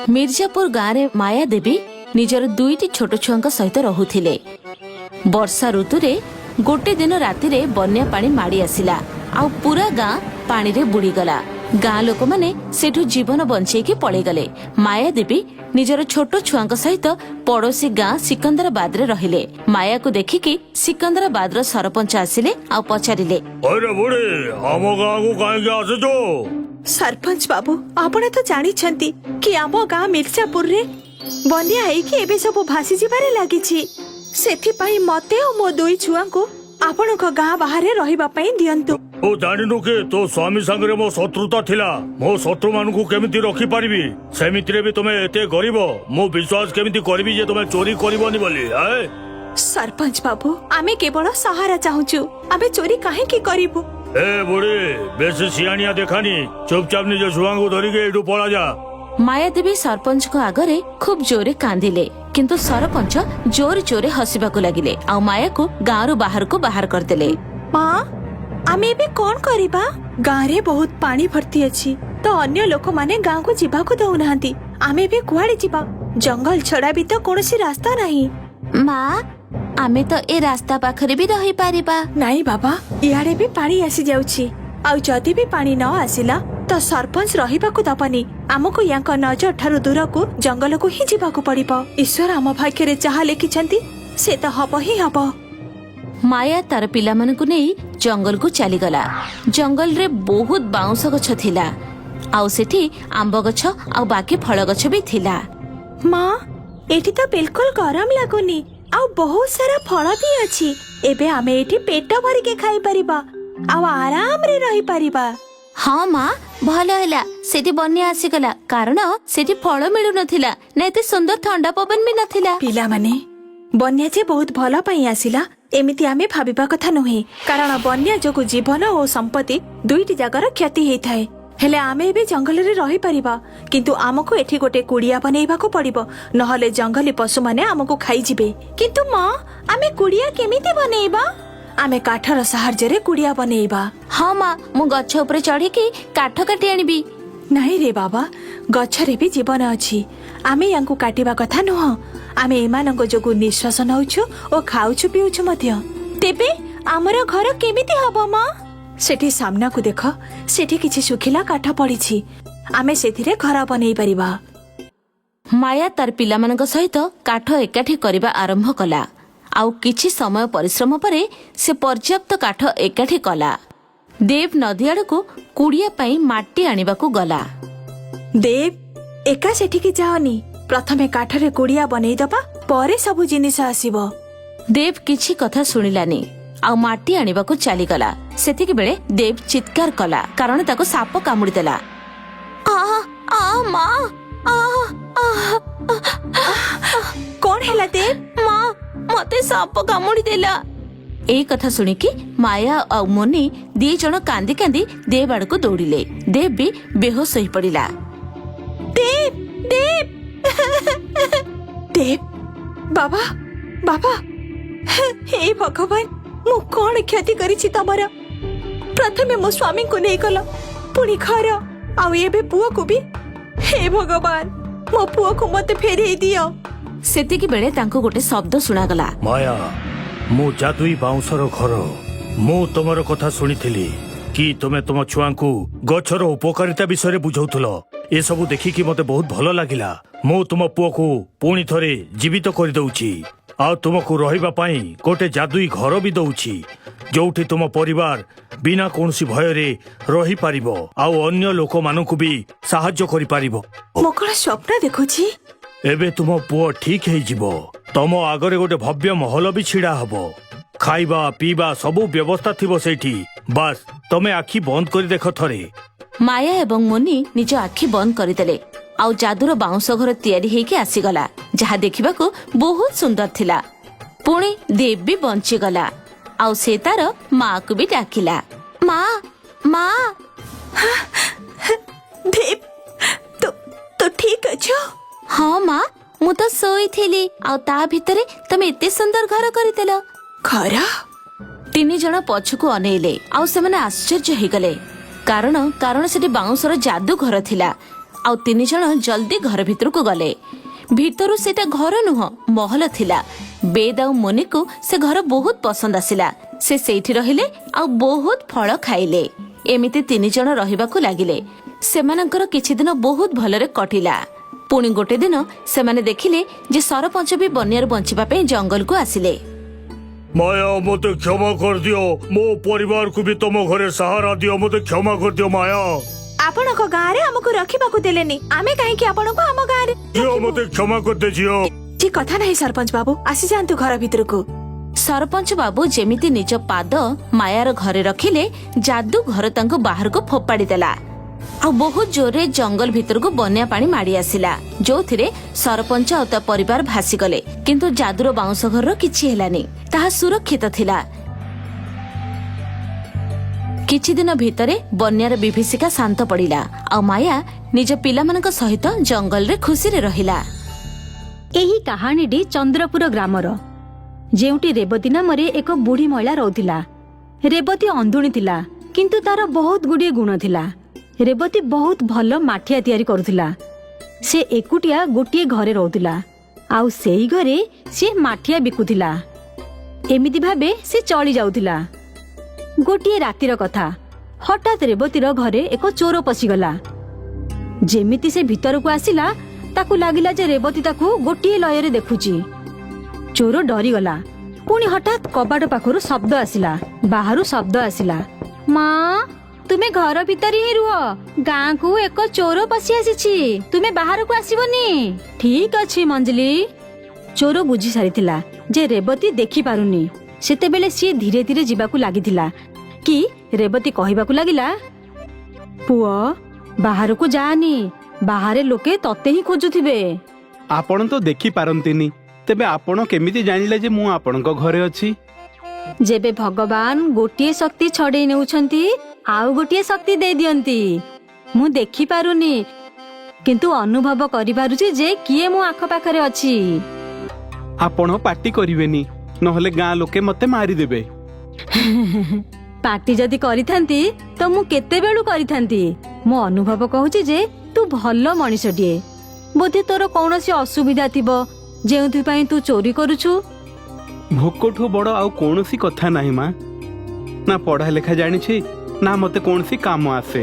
मिर्जापुर गाँव में माया देवी निजर दुईटी छोट छुआ सहित रहुथिले। वर्षा ऋतु रे गोटे दिन राति रे बन्या पानी माड़ी आसिला आ पूरा गाँ पानी रे बुड़ी गला। गाँ लोक माने सेठु जीवन बंचेकी पळेई गले। माया देवी निजर छोट छुआ सहित पड़ोसी गाँ सिकंदराबाद रे रहिले। माया को देखिकी सिकंदराबाद रो सरपंच आसिले आ पचारिले, अरे बुढ़ी आम गाँ को कहीं आसो? सरपंच बाबू आपण तो जानी कि आम गाँ मिर्जापुर रे बन्या होइकी एबे सब भासी जिबारे लागिछि। सेथिपाई मते ओ मो दुई छुआ को आपणक गाँ बाहर रहिबा पई दियंतु। ओ जानिनु के तो स्वामी संगे मो शत्रुता थिला। मो शत्रु मानकु केमिति रखी पारिबी? सेमिति रे भी तुमे एते गरीब मो विश्वास केमिति करबी जे तुमे चोरी करबोनी बोली? सरपंच बाबू आमे केवल सहारा चाहूछु, आमे चोरी काहे की करिबु? ए बुढ़ी बेसी सियानिया देखानी, चुपचाप निज छुआ को धरिके एठू पळा जा। माया देवी सरपंच को आगरे खूब जोरे कांदिले, किंतु सरपंच जोर जोरे हसिबाकू लागिले आ माया को गाँव रु बाहर को बाहर करदेले। माँ आमे एबे कोन करिबा? गाँ रे बहुत पानी भर्ती अछि तो अन्य लोक माने गाँ को जिबाकू दउ नाहंती। आमे बे कुआडे जिबा? जंगल छडा भी तो कोनोसी रास्ता नाही। माँ आमे तो ए रास्ता पाखरे भी रही पारिबा। नाही बाबा, इयाडे भी पानी आसी जाउछि आ जदि भी पानी न आसिला तो सरपंच रहिबाकू दबनी। आमको यांक नजर ठारू दूर को जंगल को ही जिबाकू पड़िबो। ईश्वर आम भाग्य रे जहा लिखिछंती से तो हब ही हब। माया तार पिला मानकु नेई जंगल को चली गला। जंगल रे बहुत बाउंस गछ थिला आउ सेठी आंब गछ आ बाकी फल गछ भी थिला। माँ एठी तो बिल्कुल गरम लागुनी आउ बहुत सारा फल भी अछि। एबे आमे एठी पेट भरी के खाई परिबा आउ आराम रे रही परिबा। हाँ माँ भल हैला सेठी बन्या आसीगला, कारण सेठी फल मिलु नथिला ना एते सुंदर ठंडा पवन भी नथिला। पिला माने बन्या जे बहुत भल पई आसिला एमिति आमे भाबिबा कथा नहे, कारण बन्या जोगु जीवन और संपत्ति दुईटी जगार क्षति हेइ थाए। हेले आमे एबे जंगल रे रही परिबा, किंतु आमको एठी गोटे कुड़िया बनेइबाकू पड़िबो, नहले जंगली पशु माने आमको खाई जिबे। किंतु माँ आमे कुड़िया केमिति बनेइबा? आमे काठर सहाय्य रे कुड़िया बनेइबा। हाँ माँ मु गछ ऊपर चढ़ी की काठ काटी आनिबी। नहीं रे बाबा, गछरे भी जीवन अछि। आमे यांकु काटिबा कथा नुह। आमे एमानंको जोगु निश्वास नउछु ओ खाउछु पिउछु मध्य। तेबे हमर घर केमिति हबो माँ? सेठी सामना को देख, सेठी किछि सुखिला काठ पड़िछि। आमे सेथिरे घर बनेइ परिबा। माया तार पिला मानक सहित काठ एकाठी करबा आरंभ कला। आउ किछि समय परिश्रम परे से पर्याप्त काठ एकाठी कला। देव नदी आड़कू कुड़िया पाई माटी आनिबाकू गला। देव एका सेठी की जाओनी, प्रथमे काठरे कुड़िया बनेइ दबा परे सबु जिनिस आसीबो। देव किछि कथा सुनिलानी आउ माटी आनिबाकू चली गला। सेतिक बेले देव चित्कार कला, कारण ताको साप कामुड़ी देला। माँ कोन हेला देव? माँ मते साप कामुड़ी देला। एई कथा सुनिकी माया और मोनी दी जण कांदी कांदी देव आड़ को दौड़िले। देव भी बेहोश होई पड़िला। देव देव देव बाबा बाबा, हे भगवान मु कोन क्षति करिछि तमरा? प्रथमे मो स्वामी को नै गलो, पुनी घर आउ एबे पुओ को भी। हे भगवान मो पुओ को मते फेरै दियो। सेतिकी बेले तांको गोटे शब्द सुना गला। माया मु जादुई बाउंसर घर मु तुमर कथा सुनिथिली कि तुमे तुम छुआ को गछर उपकारिता विषय बुझौथुलो। ए सब देखिकी मते बहुत भल लागिला। मु तुम पुओ को पुणी थरे जीवित कर दउची आ तुमको रहिबा पई गोटे जादुई घर भी दउची, जोठी तुम परिवार बिना कोनसी भय रे रही पारिबो आ अन्य लोक मानकु भी सहाय्य करि पारिबो। मो कोन स्वप्न देखुची? एबे तुम पुओ ठीक है जीवो। तम आगरे गोटे भव्य महल भी छिड़ा हबो। खाइबा पीबा सबु व्यवस्था थिबो सेठी। बस तमे आखि बंद करी देख थरे। माया एवं मोनी निज आखि बंद करदेले आउ जादुर बाउंस घर तैयारी हेकी आसीगला, जहा देखिबाकू बहुत सुंदर थिला। पुणी देव भी बंची गला आउ से तार माँ को भी डाकिला। माँ माँ। देव तो ठीक अछो? हाँ माँ मु तो सोई थिली आउ ता भितरे तमे एते सुंदर घर करितेलो। घर? तीन जण पछकू अनेइले आउ सेमाने आश्चर्य हेगले, कारण सेठी बाउंसर जादू घर थिला ଆଉ 3 ଜଣ ଜଲ୍ଦି ଘର ଭିତରକୁ ଗଲେ। ଭିତରୁ ସେଟା ଘର ନୁହଁ, ମହଲ ଥିଲା। ବେଦ ଆଉ ମୋନିକୁ ସେ ଘର ବହୁତ ପସନ୍ଦ ଆସିଲା। ସେ ସେଇଠି ରହିଲେ ଆଉ ବହୁତ ଫଳ ଖାଇଲେ। ଏମିତି 3 ଜଣ ରହିବାକୁ ଲାଗିଲେ। ସେମାନଙ୍କର କିଛି ଦିନ ବହୁତ ଭଲରେ କଟିଲା। ପୁଣି ଗୋଟେ ଦିନ ସେମାନେ ଦେଖିଲେ ଯେ ସରପଞ୍ଚ ବି ବନ୍ୟାରୁ ବଞ୍ଚିବା ପାଇଁ ଜଙ୍ଗଲକୁ ଆସିଲେ। ମାୟା, ମତେ କ୍ଷମା କରିଦିଅ। ମୋ ପରିବାରକୁ ବି ତମ ଘରେ ସାହାରା ଦିଅ। ମତେ କ୍ଷମା କରିଦିଅ ମାୟା। ଆପଣଙ୍କ ଗାଁରେ ଆମକୁ ରଖିବାକୁ ଦେଲେନି, ଆମେ କାହିଁକି ଆପଣଙ୍କୁ ଆମ ଗାଁରେ ଝିଅ, ମତେ କ୍ଷମା କରିଦେ ଝିଅ। ଠିକ କଥା ନାହିଁ ସରପଞ୍ଚ ବାବୁ, ଆସିଯାଆନ୍ତୁ ଘର ଭିତରକୁ। ସରପଞ୍ଚ ବାବୁ ଯେମିତି ନିଜ ପାଦ ମାୟାର ଘରେ ରଖିଲେ, ଯାଦୁ ଘର ତାଙ୍କୁ ବାହାରକୁ ଫୋପାଡ଼ି ଦେଲା। ଆଉ ବହୁତ ଜୋରରେ ଜଙ୍ଗଲ ଭିତରକୁ ବନ୍ୟା ପାଣି ମାଡ଼ି ଆସିଲା, ଯୋଉଥିରେ ସରପଞ୍ଚ ଆଉ ତା ପରିବାର ଭାସିଗଲେ। କିନ୍ତୁ ଯାଦୁର ବାଉଁଶ ଘରର କିଛି ହେଲାନି, ତାହା ସୁରକ୍ଷିତ ଥିଲା। କିଛି ଦିନ ଭିତରେ ବନ୍ୟାର ବିଭୀଷିକା ଶାନ୍ତ ପଡ଼ିଲା ଆଉ ମାୟା ନିଜ ପିଲାମାନଙ୍କ ସହିତ ଜଙ୍ଗଲରେ ଖୁସିରେ ରହିଲା। ଏହି କାହାଣୀଟି ଚନ୍ଦ୍ରପୁର ଗ୍ରାମର, ଯେଉଁଠି ରେବତୀ ନାମରେ ଏକ ବୁଢ଼ୀ ମହିଳା ରହୁଥିଲା। ରେବତୀ ଅନ୍ଧୁଣୀ ଥିଲା, କିନ୍ତୁ ତାର ବହୁତ ଗୁଡ଼ିଏ ଗୁଣ ଥିଲା। ରେବତୀ ବହୁତ ଭଲ ମାଠିଆ ତିଆରି କରୁଥିଲା। ସେ ଏକୁଟିଆ ଗୋଟିଏ ଘରେ ରହୁଥିଲା, ଆଉ ସେଇ ଘରେ ସେ ମାଠିଆ ବିକୁଥିଲା। ଏମିତି ଭାବେ ସେ ଚଳି ଯାଉଥିଲା। ଗୋଟିଏ ରାତିର କଥା, ହଠାତ୍ ରେବତୀର ଘରେ ଏକ ଚୋର ପଶିଗଲା। ଯେମିତି ସେ ଭିତରକୁ ଆସିଲା, ତାକୁ ଲାଗିଲା ଯେ ରେବତୀ ତାକୁ ଗୋଟିଏ ଲୟରେ ଦେଖୁଛି। ଚୋର ଡରିଗଲା। ପୁଣି ହଠାତ୍ କବାଟ ପାଖରୁ ଶବ୍ଦ ଆସିଲା। ବାହାରୁ ଶବ୍ଦ ଆସିଲା, ମା ତୁମେ ଘର ଭିତରେ ହିଁ ରୁହ, ଗାଁକୁ ଏକ ଚୋର ପଶି ଆସିଛି, ତୁମେ ବାହାରକୁ ଆସିବନି। ଠିକ ଅଛି ମଞ୍ଜଲି। ଚୋର ବୁଝି ସାରିଥିଲା ଯେ ରେବତୀ ଦେଖିପାରୁନି। ସେତେବେଳେ ସିଏ ଧୀରେ ଧୀରେ ଯିବାକୁ ଲାଗିଥିଲା କି ରେବତୀ କହିବାକୁ ଲାଗିଲା, ପୁଅ ବାହାରକୁ ଯାଆନି, ବାହାରେ ଲୋକେ ତତେ ହିଁ ଖୋଜୁଥିବେ। ଆପଣ ତ ଦେଖିପାରନ୍ତିନି, ତେବେ ଆପଣ କେମିତି ଜାଣିଲେ ଯେ ମୁଁ ଆପଣଙ୍କ ଘରେ ଅଛି? ଯେବେ ଭଗବାନ ଗୋଟିଏ ଶକ୍ତି ଛଡେଇ ନେଉଛନ୍ତି ଆଉ ଗୋଟିଏ ଶକ୍ତି ଦେଇ ଦିଅନ୍ତି। ମୁଁ ଦେଖିପାରୁନି, କିନ୍ତୁ ଅନୁଭବ କରିପାରୁଛି ଯେ କିଏ ମୋ ଆଖପାଖରେ ଅଛି। ଆପଣ ପାଟି କରିବେନି, ନହେଲେ ଗାଁ ଲୋକେ ମତେ ମାରିଦେବେ। ପାଟି ଯଦି କରିଥାନ୍ତି ତ ମୁଁ କେତେବେଳୁ କରିଥାନ୍ତି। ମୋ ଅନୁଭବ କହୁଛି ଯେ ତୁ ଭଲ ମଣିଷଟିଏ। ବୋଧେ ତୋର କୌଣସି ଅସୁବିଧା ଥିବ, ଯେଉଁଥିପାଇଁ ତୁ ଚୋରି କରୁଛୁ। ଭୋକଠୁ ବଡ ଆଉ କୌଣସି କଥା ନାହିଁ ମା। ନା ପଢା ଲେଖା ଜାଣିଛି, ନା ମତେ କୌଣସି କାମ ଆସେ।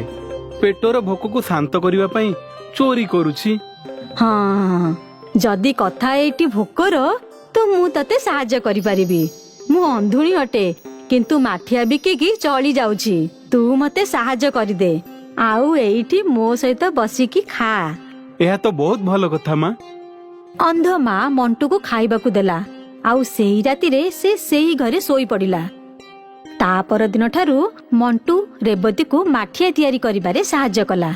ପେଟର ଭୋକକୁ ଶାନ୍ତ କରିବା ପାଇଁ ଚୋରି କରୁଛି। ହଁ, ଯଦି କଥା ଏଇଠି ଭୋକର, ତ ମୁଁ ତତେ ସାହାଯ୍ୟ କରିପାରିବି। ମୁଁ ଅନ୍ଧୁଣୀ ଅଟେ, କିନ୍ତୁ ମାଠିଆ ବିକିକି ଚଳି ଯାଉଛି। ତୁ ମତେ ସାହାଯ୍ୟ କରିଦେ, ଆଉ ଏଇଠି ମୋ ସହିତ ବସିକି ଖା। ଏହା ତ ବହୁତ ଭଲ କଥା ମା। ଅନ୍ଧ ମା ମଣ୍ଟୁକୁ ଖାଇବାକୁ ଦେଲା, ଆଉ ସେଇ ରାତିରେ ସେ ସେଇ ଘରେ ଶୋଇ ପଡ଼ିଲା। ତା ପରଦିନ ଠାରୁ ମଣ୍ଟୁ ରେବତୀକୁ ମାଠିଆ ତିଆରି କରିବାରେ ସାହାଯ୍ୟ କଲା।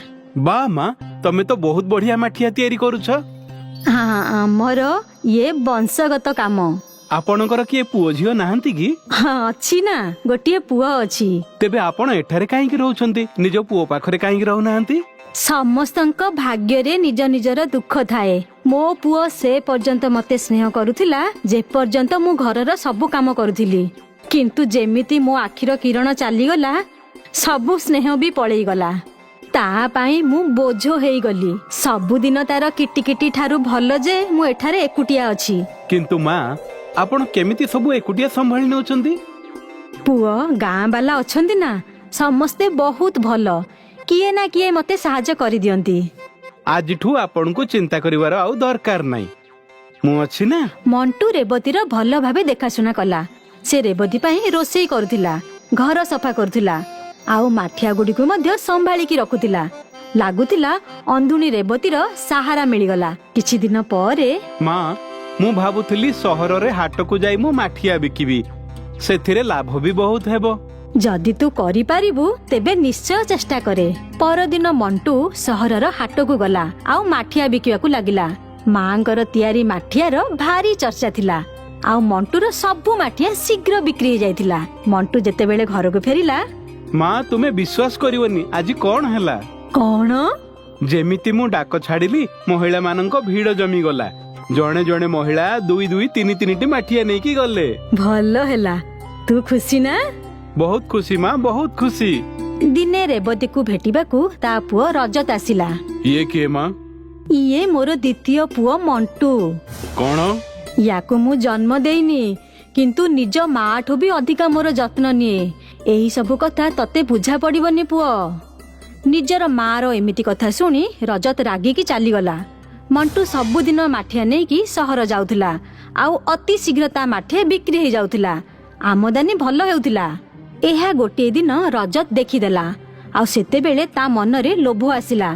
ବା ମା, ତମେ ତ ବହୁତ ବଢିଆ ମାଠିଆ ତିଆରି କରୁଛ। ଆମର ଇଏ ବଂଶଗତ କାମ। ଆପଣଙ୍କର କିଏ ପୁଅ ଝିଅ ନାହାନ୍ତି କି? ଅଛି ନା, ଗୋଟିଏ ପୁଅ ଅଛି। ତେବେ ଆପଣ ଏଠାରେ କାହିଁକି ରହୁଛନ୍ତି? ନିଜ ପୁଅ ପାଖରେ କାହିଁକି ରହୁନାହାନ୍ତି? ସମସ୍ତଙ୍କ ଭାଗ୍ୟରେ ନିଜ ନିଜର ଦୁଃଖ ଥାଏ। ମୋ ପୁଅ ସେ ପର୍ଯ୍ୟନ୍ତ ମତେ ସ୍ନେହ କରୁଥିଲା ଯେ ପର୍ଯ୍ୟନ୍ତ ମୁଁ ଘରର ସବୁ କାମ କରୁଥିଲି। କିନ୍ତୁ ଯେମିତି ମୋ ଆଖିର କିରଣ ଚାଲିଗଲା, ସବୁ ସ୍ନେହ ବି ପଳେଇଗଲା। ତା ପାଇଁ ମୁଁ ବୋଝ ହେଇଗଲି। ସବୁଦିନ ତାର କିଟିକିଟି ଠାରୁ ଭଲ ଯେ ମୁଁ ଏଠାରେ ଏକୁଟିଆ ଅଛି। କିନ୍ତୁ ମା, ଆପଣ କେମିତି ସବୁ ଏକୁଟିଆ ସମ୍ଭାଳି ନେଉଛନ୍ତି? ପୁଅ, ଗାଁ ବାଲା ଅଛନ୍ତି ନା, ସମସ୍ତେ ବହୁତ ଭଲ। କିଏ ନା କିଏ ମତେ ସାହାଯ୍ୟ କରିଦିଅନ୍ତି। ଆଜିଠୁ ଆପଣଙ୍କୁ ଚିନ୍ତା କରିବାର ଆଉ ଦରକାର ନାହିଁ, ମୁଁ ଅଛି ନା। ମଣ୍ଟୁ ରେବତୀର ଭଲ ଭାବେ ଦେଖାଶୁଣା କଲା। ସେ ରେବତୀ ପାଇଁ ରୋଷେଇ କରୁଥିଲା, ଘର ସଫା କରୁଥିଲା, ଆଉ ମାଠିଆ ଗୁଡ଼ିକୁ ମଧ୍ୟ ସମ୍ଭାଳିକି ରଖୁଥିଲା। ଲାଗୁଥିଲା ଅନ୍ଧୁଣୀ ରେବତୀର ସାହାରା ମିଳିଗଲା। କିଛି ଦିନ ପରେ, ମା, ମୁଁ ଭାବୁଥିଲି ସହରରେ ହାଟକୁ ଯାଇ ମୁଁ ମାଠିଆ ବିକିବି, ସେଥିରେ ଲାଭ ବି ବହୁତ ହେବ। ଯଦି ତୁ କରିପାରିବୁ ତେବେ ନିଶ୍ଚୟ ଚେଷ୍ଟା କରେ। ପରଦିନ ମଣ୍ଟୁ ସହରର ହାଟକୁ ଗଲା ଆଉ ମାଠିଆ ବିକିବାକୁ ଲାଗିଲା। ମାଙ୍କର ତିଆରି ମାଠିଆର ଭାରି ଚର୍ଚ୍ଚା ଥିଲା, ଆଉ ମଣ୍ଟୁର ସବୁ ମାଠିଆ ଶୀଘ୍ର ବିକ୍ରି ହେଇଯାଇଥିଲା। ମଣ୍ଟୁ ଯେତେବେଳେ ଘରକୁ ଫେରିଲା, ମା, ତୁମେ ବିଶ୍ୱାସ କରିବନି ଆଜି କଣ ହେଲା। କଣ? ଯେମିତି ମୁଁ ଡାକ ଛାଡ଼ିଲି, ମହିଳା ମାନଙ୍କ ଭିଡ ଜମିଗଲା। ଜଣେ ଜଣେ ମହିଳା 2 2 3 3ଟି ମାଠିଆ ନେଇକି ଗଲେ। ଭଲ ହେଲା, ତୁ ଖୁସି ନା? ବହୁତ ଖୁସି ମା, ବହୁତ ଖୁସି। ଦିନେ ରେବତୀକୁ ଭେଟିବାକୁ ତା ପୁଅ ରଜତ ଆସିଲା। ଇଏ କିଏ ମା? ଇଏ ମୋର ଦ୍ୱିତୀୟ ପୁଅ ମଣ୍ଟୁ। କଣ? ୟାକୁ ମୁଁ ଜନ୍ମ ଦେଇନି, କିନ୍ତୁ ନିଜ ମାଠୁ ବି ଅଧିକା ମୋର ଯତ୍ନ ନିଏ। ଏହି ସବୁ କଥା ତତେ ବୁଝା ପଡିବନି ପୁଅ। ନିଜର ମାର ଏମିତି କଥା ଶୁଣି ରଜତ ରାଗିକି ଚାଲିଗଲା। ମଣ୍ଟୁ ସବୁଦିନ ମାଠିଆ ନେଇକି ସହର ଯାଉଥିଲା, ଆଉ ଅତି ଶୀଘ୍ର ତା ମାଠିଆ ବିକ୍ରି ହେଇଯାଉଥିଲା। ଆମଦାନୀ ଭଲ ହେଉଥିଲା। ଏହା ଗୋଟିଏ ଦିନ ରଜତ ଦେଖିଦେଲା, ଆଉ ସେତେବେଳେ ତା ମନରେ ଲୋଭ ଆସିଲା।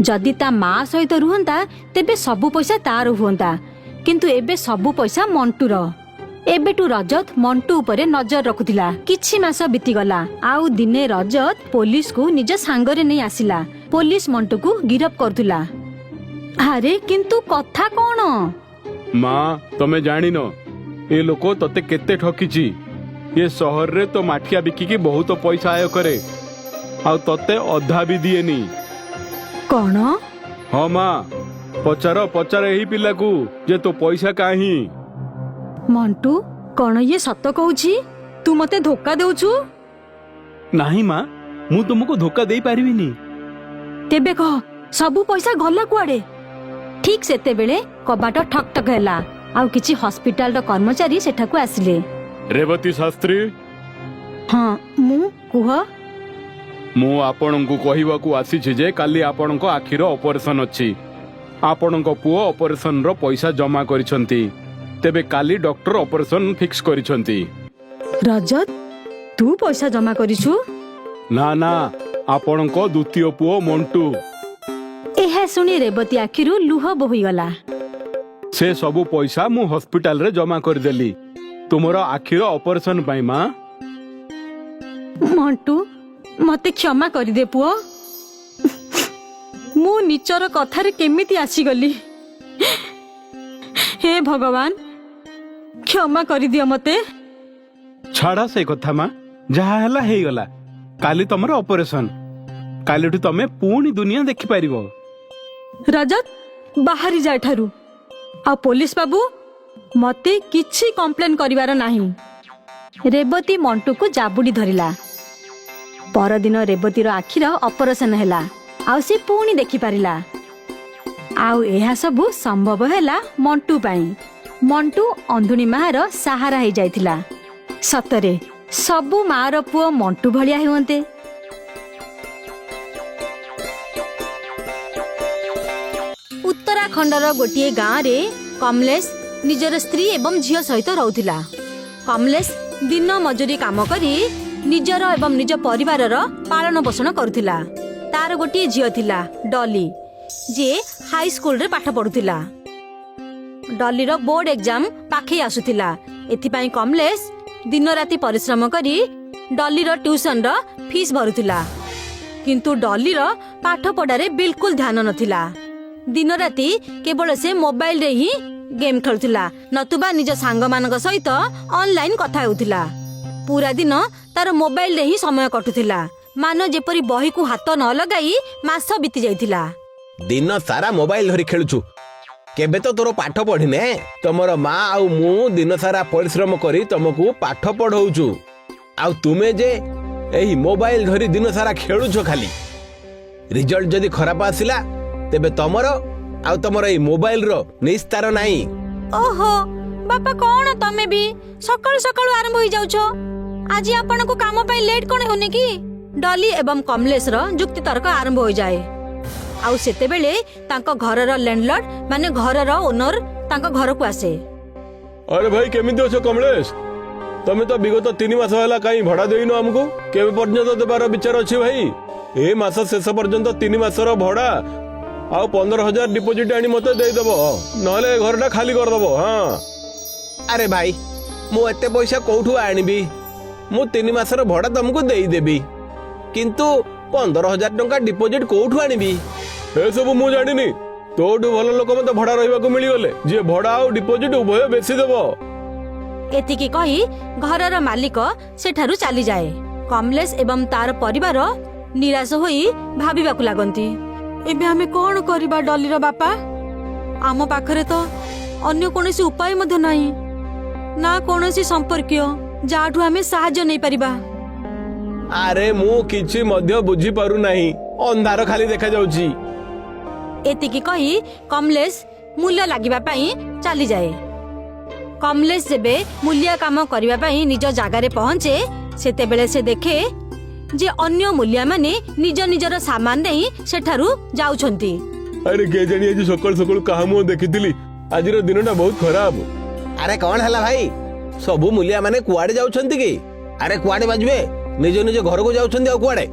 ଯଦି ତା ମା ସହିତ ରୁହନ୍ତା ତେବେ ସବୁ ପଇସା ତାର ହୁଅନ୍ତା, କିନ୍ତୁ ଏବେ ସବୁ ପଇସା ମଣ୍ଟୁର। ଏବେଠୁ ରଜତ ମଣ୍ଟୁ ଉପରେ ନଜର ରଖୁଥିଲା। କିଛି ମାସ ବିତିଗଲା, ଆଉ ଦିନେ ରଜତ ପୋଲିସକୁ ନିଜ ସାଙ୍ଗରେ ନେଇ ଆସିଲା। ପୋଲିସ ମଣ୍ଟୁକୁ ଗିରଫ କରୁଥିଲା। ଆରେ କିନ୍ତୁ କଥା କଣ? ମା, ତମେ ଜାଣିନ ଏ ଲୋକ ତତେ କେତେ ଠକିଛି। ଏ ସହରରେ ତ ମାଠିଆ ବିକିକି ବହୁତ ପଇସା ଆୟ କରେ, ଆଉ ତତେ ଅଧା ବି ଦିଏନି। କଣ? ହଁ ମା, ପଚାର ଏହି ପିଲାକୁ ଯେ ତୋ ପଇସା କାହିଁ। ମଣ୍ଟୁ, କଣ ଇଏ ସତ କହୁଛି? ତୁ ମତେ ଧୋକା ଦେଉଛୁ? ନାହିଁ ମା, ମୁଁ ତୁମକୁ ଧୋକା ଦେଇ ପାରିବିନି। ତେବେ କହ, ସବୁ ପଇସା ଗଲା କୁଆଡେ? ଠିକ ସେତେବେଳେ କବାଟ ଠକ୍ ଠକ୍ ହେଲା, ଆଉ କିଛି ହସ୍ପିଟାଲର କର୍ମଚାରୀ ସେଠାକୁ ଆସିଲେ। ରେବତୀ ଶାସ୍ତ୍ରୀ, ହଁ ମୁଁ, କୁହ। ମୁଁ ଆପଣଙ୍କୁ କହିବାକୁ ଆସିଛି ଯେ କାଲି ଆପଣଙ୍କ ଆଖିର ଅପରେସନ ଅଛି। ଆପଣଙ୍କ ପୁଅ ଅପରେସନର ପଇସା ଜମା କରିଛନ୍ତି, ତେବେ କାଲି ଡକ୍ଟର ଅପରେସନ ଫିକ୍ସ କରିଛନ୍ତି। ରଜତ, ତୁ ପଇସା ଜମା କରିଛୁ? ନା ନା, ଆପଣଙ୍କ ଦ୍ୱିତୀୟ ପୁଅ ମଣ୍ଟୁ। ଏହା ଶୁଣି ରେବତୀ ଆଖିରୁ ଲୁହ ବୋହିଗଲା। ସେ ସବୁ ପଇସା ମୁଁ ହସ୍ପିଟାଲରେ ଜମା କରିଦେଲି ତୁମର ଆଖିର ଅପରେସନ ପାଇଁ ମା। ମଣ୍ଟୁ, ମତେ କ୍ଷମା କରିଦେ ପୁଅ। ମୁଁ ନିଚର କଥାରେ କେମିତି ଆସିଗଲି। ହେ ଭଗବାନ, କ୍ଷମା କରିଦିଅ ମତେ। ଛାଡ଼ ସେ କଥା ମା, ଯାହା ହେଲା ହେଇଗଲା। କାଲି ତମର ଅପରେସନ, କାଲିଠୁ ତମେ ପୁଣି ଦୁନିଆ ଦେଖିପାରିବ। ରଜତ, ବାହାରି ଯା ଏଠାରୁ। ଆଉ ପୋଲିସ ବାବୁ, ମତେ କିଛି କମ୍ପ୍ଲେନ କରିବାର ନାହିଁ। ରେବତୀ ମଣ୍ଟୁକୁ ଜାବୁଡି ଧରିଲା। ପରଦିନ ରେବତୀର ଆଖିର ଅପରେସନ ହେଲା, ଆଉ ସେ ପୁଣି ଦେଖିପାରିଲା। ଆଉ ଏହା ସବୁ ସମ୍ଭବ ହେଲା ମଣ୍ଟୁ ପାଇଁ। ମଣ୍ଟୁ ଅନ୍ଧୁଣୀ ମାର ସାହାରା ହେଇଯାଇଥିଲା। ସତରେ ସବୁ ମାର ପୁଅ ମଣ୍ଟୁ ଭଳିଆ ହୁଅନ୍ତେ। ଉତ୍ତରାଖଣ୍ଡର ଗୋଟିଏ ଗାଁରେ କମଲେଶ ନିଜର ସ୍ତ୍ରୀ ଏବଂ ଝିଅ ସହିତ ରହୁଥିଲା। କମଲେଶ ଦିନ ମଜୁରୀ କାମ କରି ନିଜର ଏବଂ ନିଜ ପରିବାରର ପାଳନ ପୋଷଣ କରୁଥିଲା। ତାର ଗୋଟିଏ ଝିଅ ଥିଲା, ଡଲି, ଯିଏ ହାଇସ୍କୁଲରେ ପାଠ ପଢୁଥିଲା। ଡଲିର ବୋର୍ଡ ଏକ୍ଜାମ ପାଖେଇ ଆସୁଥିଲା। ଏଥିପାଇଁ କମଲେଶ ଦିନ ରାତି ପରିଶ୍ରମ କରି ଡଲିର ଟ୍ୟୁସନର ଫିସ୍ ଭରୁଥିଲା। କିନ୍ତୁ ଡଲିର ପାଠ ପଢାରେ ବିଲକୁଲ ଧ୍ୟାନ ନଥିଲା। ଦିନ ରାତି କେବଳ ସେ ମୋବାଇଲରେ ହିଁ ଗେମ୍ ଖେଳୁଥିଲା, ନତୁବା ନିଜ ସାଙ୍ଗମାନଙ୍କ ସହିତ ଅନଲାଇନ କଥା ହେଉଥିଲା। ପୁରା ଦିନ ତାର ମୋବାଇଲରେ ହିଁ ସମୟ କଟୁଥିଲା, ମାନ ଯେପରି ବହିକୁ ହାତ ନ ଲଗାଇ ମାସ ବିତି ଯାଇଥିଲା। ଦିନ ସାରା ମୋବାଇଲ ଧରି ଖେଳୁଛୁ, କେବେ ତ ତୋର ପାଠ ପଢିନେ। ତମର ମା ଆଉ ମୁଁ ଦିନ ସାରା ପରିଶ୍ରମ କରି ତମକୁ ପାଠ ପଢଉଛୁ, ଆଉ ତୁମେ ଯେ ଏହି ମୋବାଇଲ ଧରି ଦିନ ସାରା ଖେଳୁଛ ଖାଲି। ରିଜଲ୍ଟ ଯଦି ଖରାପ ଆସିଲା ତେବେ ତମର ଆଉ ତମର ଏଇ ମୋବାଇଲର ନିସ୍ତାର ନାହିଁ। ଓହୋ ବାପା, କଣ ତମେ ବି ସକାଳୁ ସକାଳୁ ଆରମ୍ଭ ହେଇଯାଉଛ? ଆଜି ଆପଣଙ୍କୁ କାମ ପାଇଁ ଲେଟ୍ କଣ ହେଉନି କି? ଡଲି ଏବଂ କମଲେଶର ଯୁକ୍ତି ତର୍କ ଆରମ୍ଭ ହୋଇଯାଏ। ଆଉ ସେତେବେଳେ ତାଙ୍କ ଘରର ଲ୍ୟାଣ୍ଡଲର୍ଡ ମାନେ ଘରର ଓନର ତାଙ୍କ ଘରକୁ ଆସେ। ଆରେ ଭାଇ, କେମିତି ଅଛ କମଲେଶ? ତମେ ତ ବିଗତ 3 ମାସ ହେଲା କାହିଁ ଭଡା ଦେଇନ ଆମକୁ? କେବେ ପର୍ଯ୍ୟନ୍ତ ଦେବାର ବିଚାର ଅଛି ଭାଇ? ଏ ମାସ ଶେଷ ପର୍ଯ୍ୟନ୍ତ 3 ମାସର ଭଡା ଆଉ 15,000 ଡିପୋଜିଟ୍ ଆଣି ମତେ ଦେଇଦବ, ନହେଲେ ଘରଟା ଖାଲି କରିଦବ। ହଁ ଆରେ ଭାଇ, ମୁଁ ଏତେ ପଇସା କୋଉଠୁ ଆଣିବି? ମୁଁ 3 ମାସର ଭଡା ତମକୁ ଦେଇଦେବି, କିନ୍ତୁ 15,000 ଟଙ୍କା ଡିପୋଜିଟ୍ କୋଉଠୁ ଆଣିବି? ଏସବୁ ମୁଁ ଜାଣିନି। ତୋଠୁ ଭଲ ଲୋକ ମତେ ଭଡା ରହିବାକୁ ମିଳିଗଲେ, ଯିଏ ଭଡା ଆଉ ଡିପୋଜିଟ୍ ଉଭୟ ବେଶୀ ଦେବ। ଏତିକି କହି ଘରର ମାଲିକ ସେଠାରୁ ଚାଲିଯାଏ। କମଲେଶ ଏବଂ ତାର ପରିବାର ନିରାଶ ହୋଇ ଭାବିବାକୁ ଲାଗନ୍ତି, ଏବେ ଆମେ କଣ କରିବା ଡଲିର ବାପା? ଆମ ପାଖରେ ତ ଅନ୍ୟ କୌଣସି ଉପାୟ ମଧ୍ୟ ନାହିଁ, ନା କୌଣସି ସମ୍ପର୍କୀୟ ଯାହାଠୁ ଆମେ ସାହାଯ୍ୟ ନେଇପାରିବା। ଆରେ ମୁଁ କିଛି ମଧ୍ୟ ବୁଝିପାରୁନାହିଁ, ଅନ୍ଧାର ଖାଲି ଦେଖାଯାଉଛି। ଏତିକି କହି କମଲେଶ ମୂଲ୍ୟ ଲାଗିବା ପାଇଁ ଚାଲିଯାଏ। କମଲେଶ ଯେବେ ମୂଲ୍ୟ କାମ କରିବା ପାଇଁ ନିଜ ଜାଗାରେ ପହଞ୍ଚେ ସେତେବେଳେ ସେ ଦେଖେ ଯେ ଅନ୍ୟ ମୂଲ୍ୟାମାନେ ନିଜ ନିଜର ସାମାନ ନେଇ ସେଠାରୁ ଯାଉଛନ୍ତି। ଆରେ କେଜାଣି ଆଜି ସକାଳୁ ସକାଳୁ କାହା ମୁହଁ ଦେଖିଥିଲି, ଆଜିର ଦିନଟା ବହୁତ ଖରାପ। ଆରେ କଣ ହେଲା ଭାଇ, ସବୁ ମୂଲିଆ ମାନେ କୁଆଡେ ଯାଉଛନ୍ତି କି? ଆରେ କୁଆଡେ ବାଜିବେ, ନିଜ ନିଜ ଘରକୁ ଯାଉଛନ୍ତି। ଆଉ କୁଆଡେ?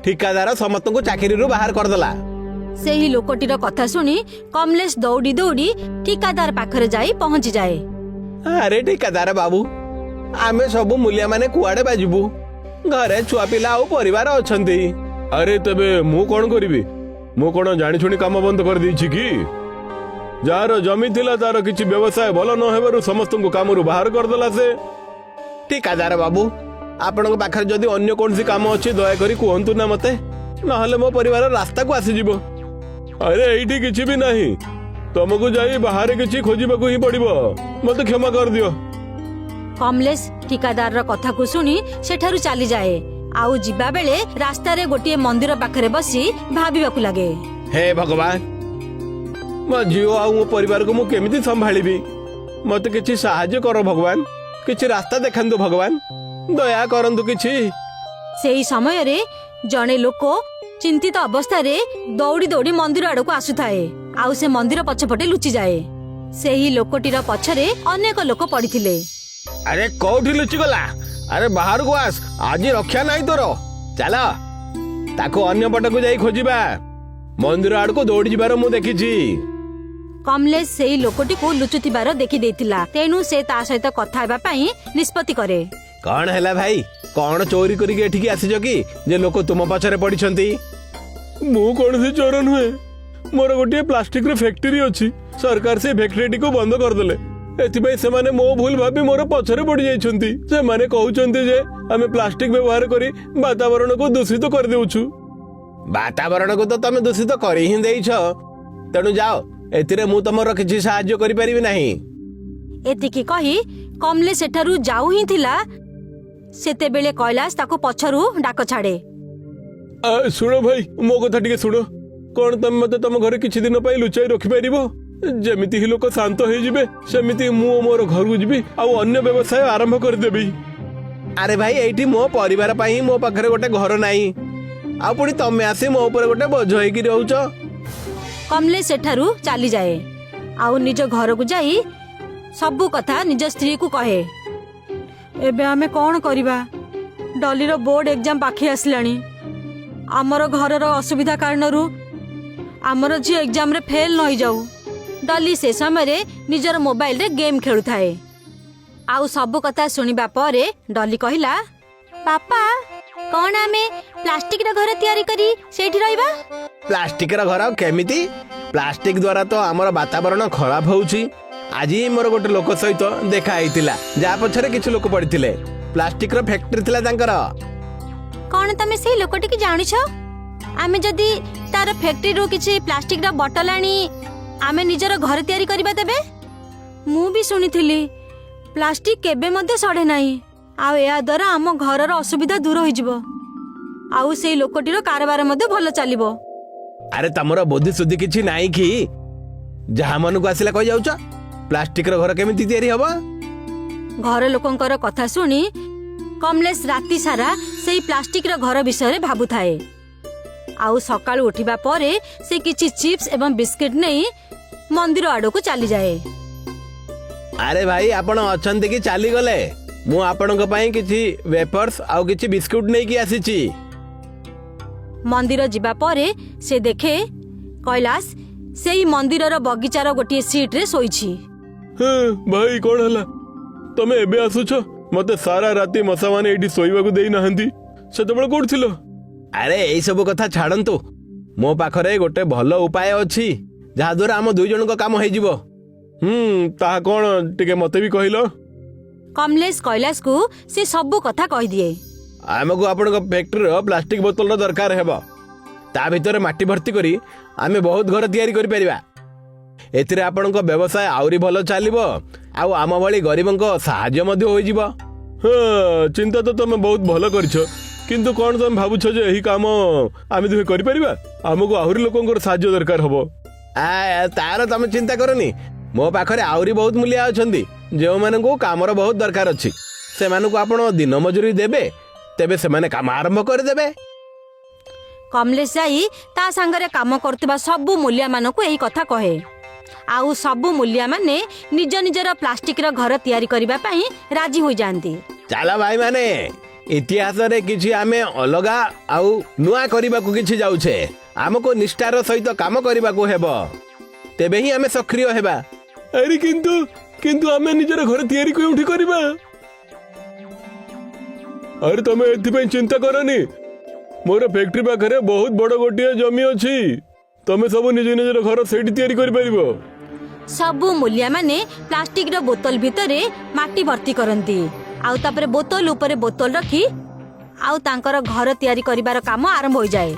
ଠିକାଦାର ସମସ୍ତଙ୍କୁ ଚାକିରିରୁ ବାହାର କରିଦେଲା। ସେହି ଲୋକଟିର କଥା ଶୁଣି କମଲେଶ ଦୌଡ଼ି ଦୌଡ଼ି ଠିକାଦାର ପାଖରେ ଯାଇ ପହଞ୍ଚିଯାଏ। ଆରେ ଠିକାଦାର ବାବୁ, ଆମେ ସବୁ ମୂଲିଆ ମାନେ କୁଆଡେ ବାଜିବୁ? ଘରେ ଛୁଆ ପିଲା ଆଉ ପରିବାର ଅଛନ୍ତି। ଆରେ ତେବେ ମୁଁ କଣ କରିବି? ମୁଁ କଣ ଜାଣିଶୁଣି କାମ ବନ୍ଦ କରିଦେଇଛି କି? ଯାହାର ଜମି ଥିଲା ତାର କିଛି ବ୍ୟବସାୟ ଭଲ ନ ହେବାରୁ ସମସ୍ତଙ୍କୁ କାମରୁ ବାହାର କରିଦେଲା ସେ। ଠିକାଦାର ବାବୁ, ଆପଣଙ୍କ ପାଖରେ ଯଦି ଅନ୍ୟ କୌଣସି କାମ ଅଛି ଦୟାକରି କୁହନ୍ତୁ ନା ମତେ, ନହେଲେ ମୋ ପରିବାର ରାସ୍ତାକୁ ଆସିଯିବ। ଆରେ ଏଇଠି କିଛି ବି ନାହିଁ, ତମକୁ ଯାଇ ବାହାରେ କିଛି ଖୋଜିବାକୁ ହିଁ ପଡିବ। ମତେ କ୍ଷମା କରିଦିଅ। କମଲେଶ ଠିକାଦାରର କଥାକୁ ଶୁଣି ସେଠାରୁ ଚାଲିଯାଏ। ଆଉ ଯିବା ବେଳେ ରାସ୍ତାରେ ଗୋଟିଏ ମନ୍ଦିର ପାଖରେ ବସି ଭାବିବାକୁ ଲାଗେ। ହେ ଭଗବାନ, ମୋ ଝିଅ ଆଉ ମୋ ପରିବାରକୁ ମୁଁ କେମିତି ସମ୍ଭାଳିବି? ମତେ କିଛି ସାହାଯ୍ୟ କର ଭଗବାନ, କିଛି ରାସ୍ତା ଦେଖାନ୍ତୁ ଭଗବାନ, ଦୟା କରନ୍ତୁ କିଛି। ସେହି ସମୟରେ ଜଣେ ଲୋକ ଚିନ୍ତିତ ଅବସ୍ଥାରେ ଦୌଡ଼ି ଦୌଡ଼ି ମନ୍ଦିର ଆଡକୁ ଆସୁଥାଏ। ଆଉ ସେ ମନ୍ଦିର ପଛପଟେ ଲୁଚିଯାଏ। ସେହି ଲୋକଟିର ପଛରେ ଅନେକ ଲୋକ ପଡିଥିଲେ। ଆରେ କୋଉଠି ଲୁଚିଗଲା? ଆରେ ବାହାରକୁ ଆସ, ଆଜି ରକ୍ଷା ନାହିଁ ତୋର। ଚାଲ ତାକୁ ଅନ୍ୟ ପଟକୁ ଯାଇ ଖୋଜିବା। ମନ୍ଦିର ଆଡକୁ ଦୌଡ଼ି ଯିବାର ମୁଁ ଦେଖିଛି। କମଲେଶ ସେହି ଲୋକଟିକୁ ଲୁଚୁଥିବାର ଦେଖିଦେଇଥିଲା, ତେଣୁ ସେ ତା ସହିତ କଥା ହେବା ପାଇଁ ନିଷ୍ପତ୍ତି କରେ। କଣ ହେଲା ଭାଇ, କଣ ଚୋରି କରିକି ଏଠିକି ଆସିଛ କି ଯେ ଲୋକ ତୁମ ପଛରେ ପଡିଛନ୍ତି? ମୁଁ କୌଣସି ଚୋର ନୁହେଁ, ମୋର ଗୋଟିଏ ପ୍ଲାଷ୍ଟିକର ଫ୍ୟାକ୍ଟରି ଅଛି। ସରକାର ସେ ଫ୍ୟାକ୍ଟରିଟିକୁ ବନ୍ଦ କରିଦେଲେ, ଏଥିପାଇଁ ସେମାନେ ମୋ ଭୁଲ ଭାବି ମୋର ପଛରେ ପଡି ଯାଇଛନ୍ତି। ସେମାନେ କହୁଛନ୍ତି ଯେ ଆମେ ପ୍ଲାଷ୍ଟିକ ବ୍ୟବହାର କରି ବାତାବରଣକୁ ଦୂଷିତ କରିଦେଉଛୁ। ବାତାବରଣକୁ ତ ତମେ ଦୂଷିତ କରି ହିଁ ଦେଇଛ, ତେଣୁ ଯାଅ, ଏଥିରେ ମୁଁ ତମର କିଛି ସାହାଯ୍ୟ କରିପାରିବି ନାହିଁ। ଏତିକି କହି କମଲେଶ ସେଠାରୁ ଯାଉ ହିଁ ଥିଲା, ସେତେବେଳେ କୈଳାସ ତାକୁ ପଛରୁ ଡାକ ଛାଡେ। ଶୁଣ ଭାଇ, ମୋ କଥା ଟିକେ ଶୁଣ। କଣ ତମେ ମତେ ତମ ଘରେ କିଛି ଦିନ ପାଇଁ ଲୁଚାଇ ରଖିପାରିବ? ଯେମିତି ହିଁ ଲୋକ ଶାନ୍ତ ହେଇଯିବେ ସେମିତି ମୁଁ ମୋର ଘରକୁ ଯିବି ଆଉ ଅନ୍ୟ ବ୍ୟବସାୟ ଆରମ୍ଭ କରିଦେବି। ଆରେ ଭାଇ, ଏଇଠି ମୋ ପରିବାର ପାଇଁ ମୋ ପାଖରେ ଗୋଟେ ଘର ନାହିଁ, ଆଉ ପୁଣି ତମେ ଆସି ମୋ ଉପରେ ଗୋଟେ ବୋଝ ହେଇକି ରହୁଛ। କମଲେଶ ସେଠାରୁ ଚାଲିଯାଏ ଆଉ ନିଜ ଘରକୁ ଯାଇ ସବୁ କଥା ନିଜ ସ୍ତ୍ରୀକୁ କହେ। ଏବେ ଆମେ କଣ କରିବା? ଡଲିର ବୋର୍ଡ ଏକ୍ଜାମ ପାଖେଇ ଆସିଲାଣି। ଆମର ଘରର ଅସୁବିଧା କାରଣରୁ ଆମର ଝିଅ ଏକ୍ଜାମରେ ଫେଲ୍ ନ ହେଇଯାଉ। ଡଲି ସେ ସମୟରେ ନିଜର ମୋବାଇଲରେ ଗେମ୍ ଖେଳୁଥାଏ। ଆଉ ସବୁ କଥା ଶୁଣିବା ପରେ ଡଲି କହିଲା, ବାପା, କଣ ଆମେ ପ୍ଲାଷ୍ଟିକର ଘର ତିଆରି କରି ସେଇଠି ରହିବା? ପ୍ଲାଷ୍ଟିକର ଘର କେମିତି? ପ୍ଲାଷ୍ଟିକ ଦ୍ୱାରା ତ ଆମର ବାତାବରଣ ଖରାପ ହଉଛି। ଆଜି ମୋର ଗୋଟେ ଲୋକ ସହିତ ଦେଖା ହେଇଥିଲା, ଯାହା ପଛରେ କିଛି ଲୋକ ପଡିଥିଲେ। ପ୍ଲାଷ୍ଟିକର ଫ୍ୟାକ୍ଟରି ଥିଲା ତାଙ୍କର। କଣ ତମେ ସେଇ ଲୋକଟିକି ଜାଣିଛ? ଆମେ ଯଦି ତାର ଫ୍ୟାକ୍ଟରିରୁ କିଛି ପ୍ଲାଷ୍ଟିକର ବଟଲ ଆଣି ଆମେ ନିଜର ଘର ତିଆରି କରିବା ତେବେ? ମୁଁ ବି ଶୁଣିଥିଲି ପ୍ଲାଷ୍ଟିକ କେବେ ମଧ୍ୟ ସଢେ ନାହିଁ, ଆଉ ଏହା ଦ୍ୱାରା ଆମ ଘରର ଅସୁବିଧା ଦୂର ହୋଇଯିବ, ଆଉ ସେଇ ଲୋକଟିର କାରବାର ମଧ୍ୟ ଭଲ ଚାଲିବ। ଆରେ ତମର ବୁଦ୍ଧି ସୁଦ୍ଧି କିଛି ନାହିଁ କି? ଯାହା ମନକୁ ଆସିଲା କହି ଯାଉଛ। ପ୍ଲାଷ୍ଟିକର ଘର କେମିତି ତିଆରି ହବ? ଘର ଲୋକଙ୍କର କଥା ଶୁଣି କମଲେଶ ରାତି ସାରା ସେଇ ପ୍ଲାଷ୍ଟିକର ଘର ବିଷୟରେ ଭାବୁଥାଏ। ଆଉ ସକାଳୁ ଉଠିବା ପରେ ସେ କିଛି ଚିପ୍ସ ଏବଂ ବିସ୍କିଟ ନେଇ ମନ୍ଦିର ଆଡକୁ ଚାଲିଯାଏ। ଆରେ ଭାଇ, ଆପଣ ଅଛନ୍ତି କି ଚାଲିଗଲେ? ମୁଁ ଆପଣଙ୍କ ପାଇଁ କିଛି ୱେଫର୍ସ ଆଉ କିଛି ବିସ୍କୁଟ ନେଇକି ଆସିଛି। ମନ୍ଦିର ଯିବା ପରେ ସେ ଦେଖେ କୈଳାସ ସେଇ ମନ୍ଦିରର ବଗିଚାର ଗୋଟିଏ ସିଟରେ ଶୋଇଛି। ଭାଇ, କଣ ହେଲା? ତମେ ଏବେ ଆସୁଛ? ମତେ ସାରା ରାତି ମଶାମାନେ ଏଇଠି ଶୋଇବାକୁ ଦେଇନାହାନ୍ତି। ସେତେବେଳେ କୋଉଠି ଥିଲ? ଆରେ ଏଇ ସବୁ କଥା ଛାଡନ୍ତୁ, ମୋ ପାଖରେ ଗୋଟେ ଭଲ ଉପାୟ ଅଛି ଯାହା ଦ୍ୱାରା ଆମ ଦୁଇ ଜଣଙ୍କ କାମ ହେଇଯିବ। ତାହା କଣ ଟିକେ ମତେ ବି କହିଲ? କମଲେଶ କୈଳାସକୁ ସେ ସବୁ କଥା କହିଦିଏ। ଆମକୁ ଆପଣଙ୍କ ଫ୍ୟାକ୍ଟରିର ପ୍ଲାଷ୍ଟିକ ବୋତଲର ଦରକାର ହେବ। ତା ଭିତରେ ମାଟି ଭର୍ତ୍ତି କରି ଆମେ ବହୁତ ଘର ତିଆରି କରିପାରିବା। ଏଥିରେ ଆପଣଙ୍କ ବ୍ୟବସାୟ ଆହୁରି ଭଲ ଚାଲିବ, ଆଉ ଆମ ଭଳି ଗରିବଙ୍କ ସାହାଯ୍ୟ ମଧ୍ୟ ହୋଇଯିବ। ଚିନ୍ତା ତ ତମେ ବହୁତ ଭଲ କରିଛ, କିନ୍ତୁ କଣ ତମେ ଭାବୁଛ ଯେ ଏହି କାମ ଆମେ ଦୁହେଁ କରିପାରିବା? ଆମକୁ ଆହୁରି ଲୋକଙ୍କର ସାହାଯ୍ୟ ଦରକାର ହବ। ତାର ତମେ ଚିନ୍ତା କରନି, ମୋ ପାଖରେ ଆହୁରି ବହୁତ ମୂଲିଆ ଅଛନ୍ତି ଯେଉଁମାନଙ୍କୁ କାମର ବହୁତ ଦରକାର ଅଛି। ସେମାନଙ୍କୁ ଆପଣ ଦିନ ମଜୁରୀ ଦେବେ, ତେବେ ସେମାନେ କାମ ଆରମ୍ଭ କରିଦେବେ। କମଲେଶ ଯାଇ ତା ସାଙ୍ଗରେ କାମ କରୁଥିବା ସବୁ ମୂଲିଆ ମାନଙ୍କୁ ଏହି କଥା କହେ। ଆଉ ସବୁ ମୂଲିଆ ମାନେ ନିଜ ନିଜର ପ୍ଲାଷ୍ଟିକର ଘର ତିଆରି କରିବା ପାଇଁ ରାଜି ହୋଇଯାଆନ୍ତି। ଚାଲ ଭାଇମାନେ, ଇତିହାସରେ କିଛି ଆମେ ଅଲଗା ଆଉ ନୂଆ କରିବାକୁ କିଛି ଯାଉଛେ। ଆମକୁ ନିଷ୍ଠାର ସହିତ କାମ କରିବାକୁ ହେବ, ତେବେ ହିଁ ଆମେ ସକ୍ରିୟ ହେବା। ଆରେ କିନ୍ତୁ ଆମେ ନିଜର ଘର ତିଆରି କେଉଁଠି କରିବା? ଆରେ ତମେ ଏଥିପାଇଁ ଚିନ୍ତା କରନି, ମୋର ଫ୍ୟାକ୍ଟ୍ରି ପାଖରେ ବହୁତ ବଡ ଗୋଟିଏ ଜମି ଅଛି। ତମେ ସବୁ ନିଜ ନିଜର ଘର ସେଇଠି ତିଆରି କରିପାରିବ। ସବୁ ମୂଲିଆ ମାନେ ପ୍ଲାଷ୍ଟିକର ବୋତଲ ଭିତରେ ମାଟି ଭର୍ତ୍ତି କରନ୍ତି, ଆଉ ତାପରେ ବୋତଲ ଉପରେ ବୋତଲ ରଖି ଆଉ ତାଙ୍କର ଘର ତିଆରି କରିବାର କାମ ଆରମ୍ଭ ହୋଇଯାଏ।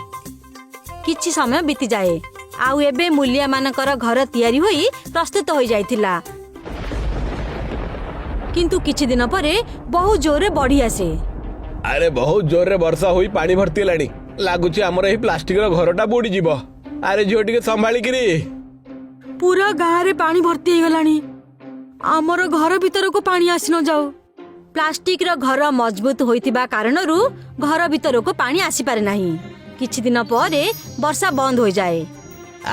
କିଛି ସମୟ ବିତିଯାଏ, ଆଉ ଏବେ ମୂଲିଆ ମାନଙ୍କର ଘର ତିଆରି ହୋଇ ପ୍ରସ୍ତୁତ ହୋଇଯାଇଥିଲା। କିନ୍ତୁ କିଛି ଦିନ ପରେ ବହୁ ଜୋରରେ ବଢି ଆସେ। ଆରେ ବହୁତ ଜୋରରେ ବର୍ଷା ହୋଇ ପାଣି ଭର୍ତ୍ତି ହେଲାଣି। ଲାଗୁଛି ଆମର ଏହି ପ୍ଲାଷ୍ଟିକର ଘରଟା ବୁଡିଯିବ। ଆରେ ଝିଅ ଟିକେ ସମ୍ଭାଳିକିରି। ପୁରା ଗାଁରେ ପାଣି ଭର୍ତ୍ତି ହେଇଗଲାଣି। ଆମର ଘର ଭିତରକୁ ପାଣି ଆସି ନ ଯାଉ। ପ୍ଲାଷ୍ଟିକର ଘର ମଜବୁତ ହୋଇଥିବା କାରଣରୁ ଘର ଭିତରକୁ ପାଣି ଆସିପାରେ ନାହିଁ। କିଛି ଦିନ ପରେ ବର୍ଷା ବନ୍ଦ ହୋଇଯାଏ।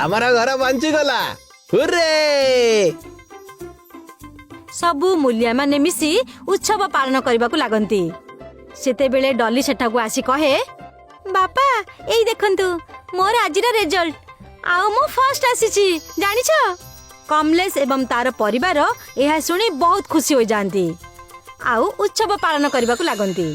ଆମର ଘର ବଞ୍ଚିଗଲା, ହୁର୍ରେ! ସବୁ ମୂଲିଆ ମାନେ ମିଶି ଉତ୍ସବ ପାଳନ କରିବାକୁ ଲାଗନ୍ତି। ସେତେବେଳେ ଡଲି ସେଠାକୁ ଆସି କହେ, ବାପା ଏଇ ଦେଖନ୍ତୁ ମୋର ଆଜିର ରେଜଲ୍ଟ, ଆଉ ମୁଁ ଫାର୍ଷ୍ଟ ଆସିଛି ଜାଣିଛ। କମଲେଶ ଏବଂ ତାର ପରିବାର ଏହା ଶୁଣି ବହୁତ ଖୁସି ହୋଇଯାଆନ୍ତି ଆଉ ଉତ୍ସବ ପାଳନ କରିବାକୁ ଲାଗନ୍ତି।